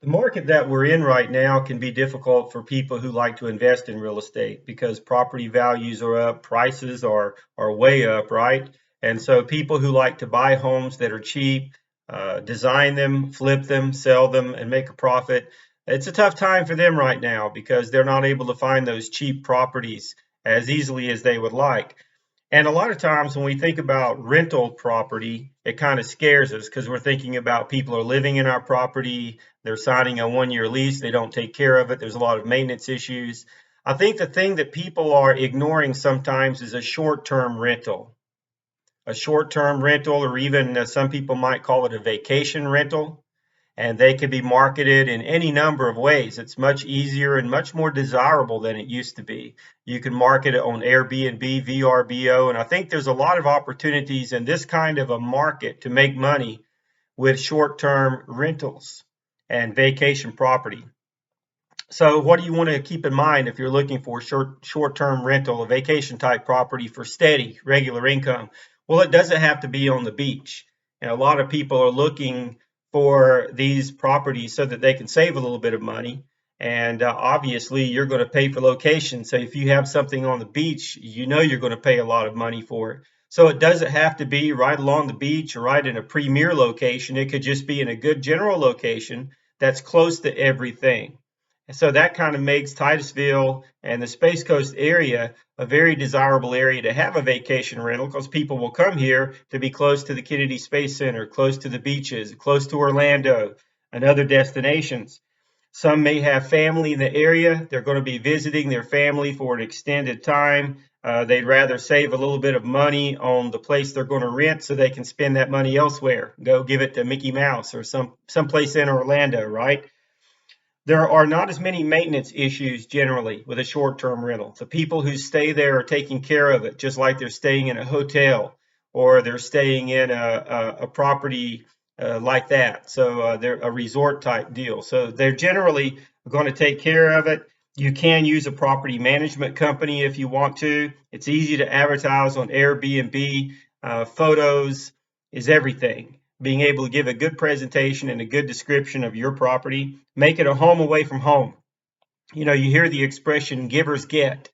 The market that we're in right now can be difficult for people who like to invest in real estate because property values are up, prices are way up, right? And so people who like to buy homes that are cheap, design them, flip them, sell them, and make a profit, it's a tough time for them right now because they're not able to find those cheap properties as easily as they would like. And a lot of times when we think about rental property, it kind of scares us because we're thinking about people are living in our property, they're signing a 1 year lease, they don't take care of it, there's a lot of maintenance issues. I think the thing that people are ignoring sometimes is a short term rental. A short term rental, or even some people might call it a vacation rental, and they can be marketed in any number of ways. It's much easier and much more desirable than it used to be. You can market it on Airbnb, VRBO, and I think there's a lot of opportunities in this kind of a market to make money with short-term rentals and vacation property. So what do you want to keep in mind if you're looking for short-term rental, a vacation type property for steady, regular income? Well, it doesn't have to be on the beach. And a lot of people are looking for these properties so that they can save a little bit of money. And obviously, you're going to pay for location. So if you have something on the beach, you know you're going to pay a lot of money for it. So it doesn't have to be right along the beach or right in a premier location. It could just be in a good general location that's close to everything. And so that kind of makes Titusville and the Space Coast area a very desirable area to have a vacation rental because people will come here to be close to the Kennedy Space Center, close to the beaches, close to Orlando and other destinations. Some may have family in the area. They're going to be visiting their family for an extended time. They'd rather save a little bit of money on the place they're going to rent so they can spend that money elsewhere. Go give it to Mickey Mouse or someplace in Orlando, right? There are not as many maintenance issues generally with a short-term rental. The people who stay there are taking care of it, just like they're staying in a hotel or they're staying in a property like that. So they're a resort type deal. So they're generally going to take care of it. You can use a property management company if you want to. It's easy to advertise on Airbnb. Photos is everything. Being able to give a good presentation and a good description of your property, make it a home away from home. You know, you hear the expression givers get.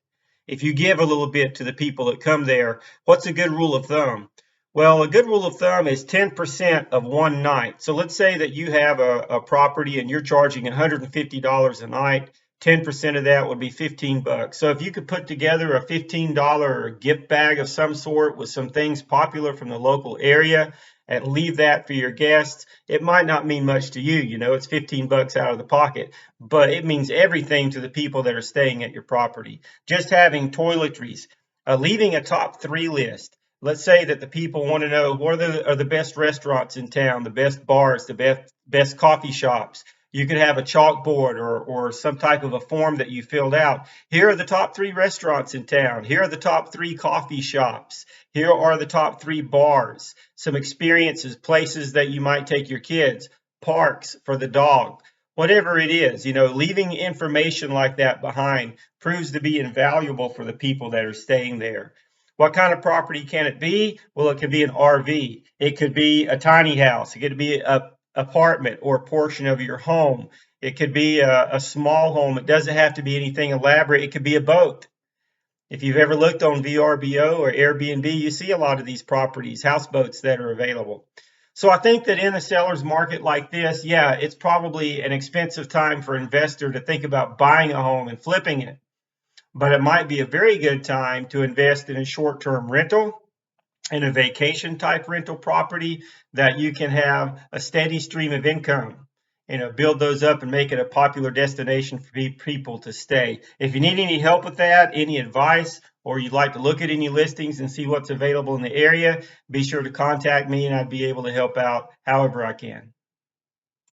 If you give a little bit to the people that come there, what's a good rule of thumb? Well, a good rule of thumb is 10% of one night. So let's say that you have a property and you're charging $150 a night. 10% of that would be 15 bucks. So if you could put together a $15 gift bag of some sort with some things popular from the local area and leave that for your guests, it might not mean much to you. You know, it's 15 bucks out of the pocket, but it means everything to the people that are staying at your property. Just having toiletries, leaving a top three list. Let's say that the people want to know what are the best restaurants in town, the best bars, the best coffee shops. You could have a chalkboard or some type of a form that you filled out. Here are the top three restaurants in town. Here are the top three coffee shops. Here are the top three bars. Some experiences, places that you might take your kids, parks for the dog, whatever it is. You know, leaving information like that behind proves to be invaluable for the people that are staying there. What kind of property can it be? Well, it could be an RV. It could be a tiny house. It could be a apartment or a portion of your home. It could be a small home. It doesn't have to be anything elaborate. It could be a boat. If you've ever looked on VRBO or Airbnb, you see a lot of these properties, houseboats that are available. So I think that in a seller's market like this, yeah, it's probably an expensive time for an investor to think about buying a home and flipping it. But it might be a very good time to invest in a short-term rental, in a vacation type rental property that you can have a steady stream of income. You know, build those up and make it a popular destination for people to stay. If you need any help with that, any advice, or you'd like to look at any listings and see what's available in the area, be sure to contact me and I'd be able to help out however I can.